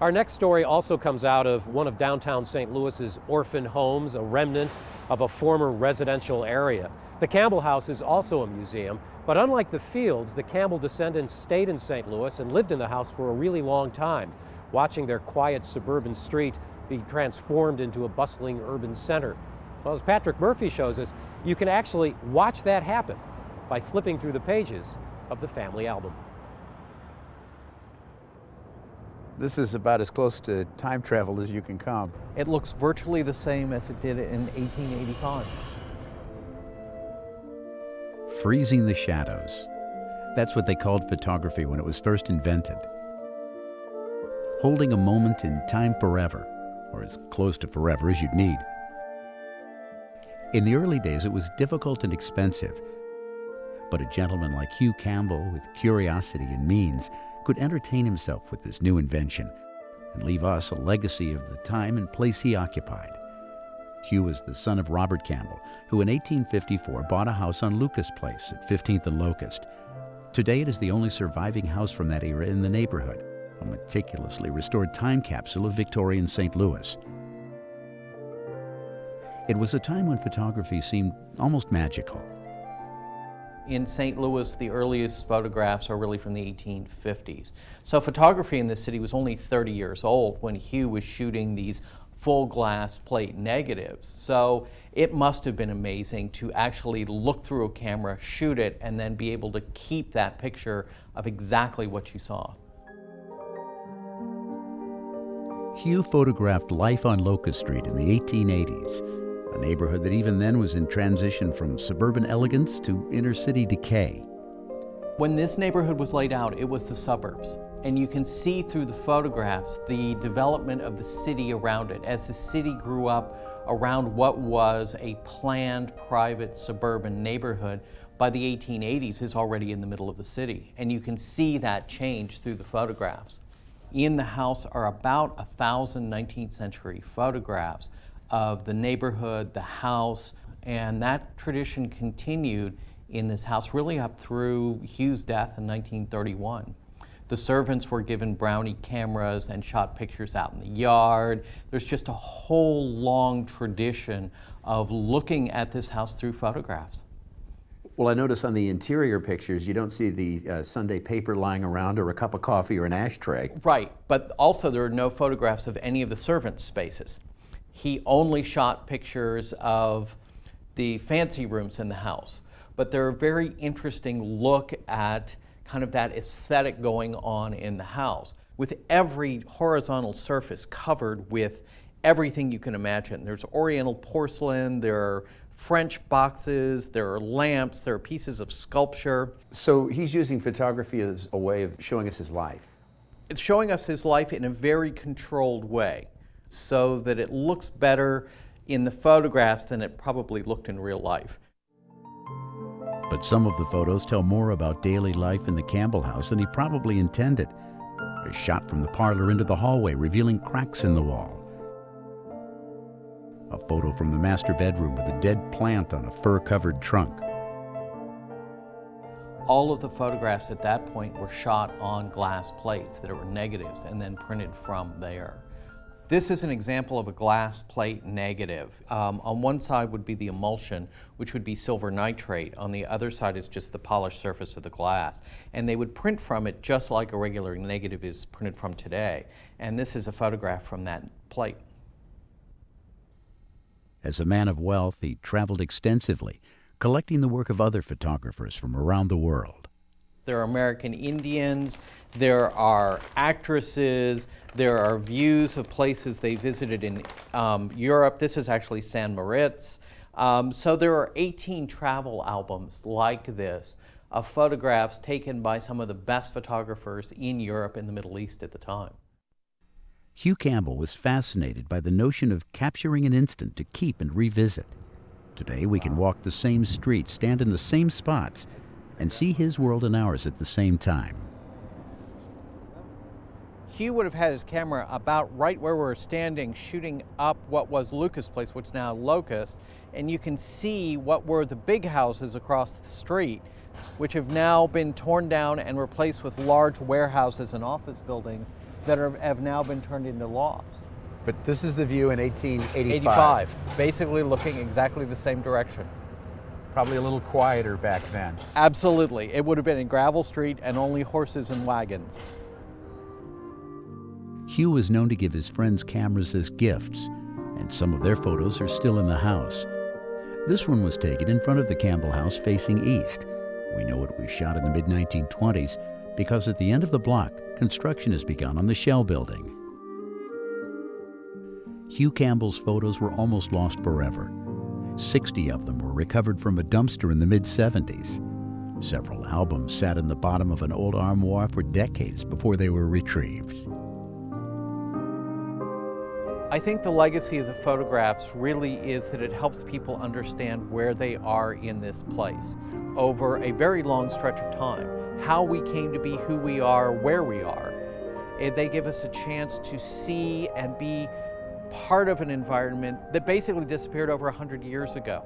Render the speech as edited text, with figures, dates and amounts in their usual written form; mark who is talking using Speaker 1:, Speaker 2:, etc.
Speaker 1: Our next story also comes out of one of downtown St. Louis's orphan homes, a remnant of a former residential area. The Campbell House is also a museum, but unlike the Fields, the Campbell descendants stayed in St. Louis and lived in the house for a really long time, watching their quiet suburban street be transformed into a bustling urban center. Well, as Patrick Murphy shows us, you can actually watch that happen by flipping through the pages of the family album.
Speaker 2: This is about as close to time travel as you can come.
Speaker 3: It looks virtually the same as it did in 1885.
Speaker 4: Freezing the shadows. That's what they called photography when it was first invented. Holding a moment in time forever, or as close to forever as you'd need. In the early days, it was difficult and expensive, but a gentleman like Hugh Campbell, with curiosity and means, could entertain himself with this new invention and leave us a legacy of the time and place he occupied. Hugh was the son of Robert Campbell, who in 1854 bought a house on Lucas Place at 15th and Locust. Today it is the only surviving house from that era in the neighborhood, a meticulously restored time capsule of Victorian St. Louis. It was a time when photography seemed almost magical.
Speaker 3: In St. Louis, the earliest photographs are really from the 1850s. So photography in the city was only 30 years old when Hugh was shooting these full glass plate negatives. So it must have been amazing to actually look through a camera, shoot it, and then be able to keep that picture of exactly what you saw.
Speaker 4: Hugh photographed life on Locust Street in the 1880s. A neighborhood that even then was in transition from suburban elegance to inner city decay.
Speaker 3: When this neighborhood was laid out, it was the suburbs. And you can see through the photographs the development of the city around it as the city grew up around what was a planned private suburban neighborhood. By the 1880s, is already in the middle of the city. And you can see that change through the photographs. In the house are about 1,000 19th century photographs of the neighborhood, the house, and that tradition continued in this house really up through Hugh's death in 1931. The servants were given brownie cameras and shot pictures out in the yard. There's just a whole long tradition of looking at this house through photographs.
Speaker 2: Well, I notice on the interior pictures, you don't see the Sunday paper lying around or a cup of coffee or an ashtray.
Speaker 3: Right, but also there are no photographs of any of the servants' spaces. He only shot pictures of the fancy rooms in the house. But they're a very interesting look at kind of that aesthetic going on in the house, with every horizontal surface covered with everything you can imagine. There's Oriental porcelain, there are French boxes, there are lamps, there are pieces of sculpture.
Speaker 2: So he's using photography as a way of showing us his life.
Speaker 3: It's showing us his life in a very controlled way, so that it looks better in the photographs than it probably looked in real life.
Speaker 4: But some of the photos tell more about daily life in the Campbell house than he probably intended. A shot from the parlor into the hallway revealing cracks in the wall. A photo from the master bedroom with a dead plant on a fur-covered trunk.
Speaker 3: All of the photographs at that point were shot on glass plates that were negatives and then printed from there. This is an example of a glass plate negative. On one side would be the emulsion, which would be silver nitrate. On the other side is just the polished surface of the glass. And they would print from it just like a regular negative is printed from today. And this is a photograph from that plate.
Speaker 4: As a man of wealth, he traveled extensively, collecting the work of other photographers from around the world.
Speaker 3: There are American Indians, there are actresses, there are views of places they visited in Europe. This is actually San Moritz. So there are 18 travel albums like this of photographs taken by some of the best photographers in Europe and the Middle East at the time.
Speaker 4: Hugh Campbell was fascinated by the notion of capturing an instant to keep and revisit. Today we can walk the same streets, stand in the same spots, and see his world and ours at the same time.
Speaker 3: Hugh would have had his camera about right where we're standing, shooting up what was Lucas Place, which is now Locust, and you can see what were the big houses across the street, which have now been torn down and replaced with large warehouses and office buildings. that have now been turned into lofts.
Speaker 2: But this is the view in 1885.
Speaker 3: 85, basically looking exactly the same direction.
Speaker 2: Probably a little quieter back then.
Speaker 3: Absolutely. It would have been in gravel street and only horses and wagons.
Speaker 4: Hugh was known to give his friends cameras as gifts, and some of their photos are still in the house. This one was taken in front of the Campbell House facing east. We know it was shot in the mid-1920s because at the end of the block, construction has begun on the Shell building. Hugh Campbell's photos were almost lost forever. 60 of them were recovered from a dumpster in the mid-70s. Several albums sat in the bottom of an old armoire for decades before they were retrieved.
Speaker 3: I think the legacy of the photographs really is that it helps people understand where they are in this place over a very long stretch of time, how we came to be who we are, where we are. They give us a chance to see and be part of an environment that basically disappeared over 100 years ago.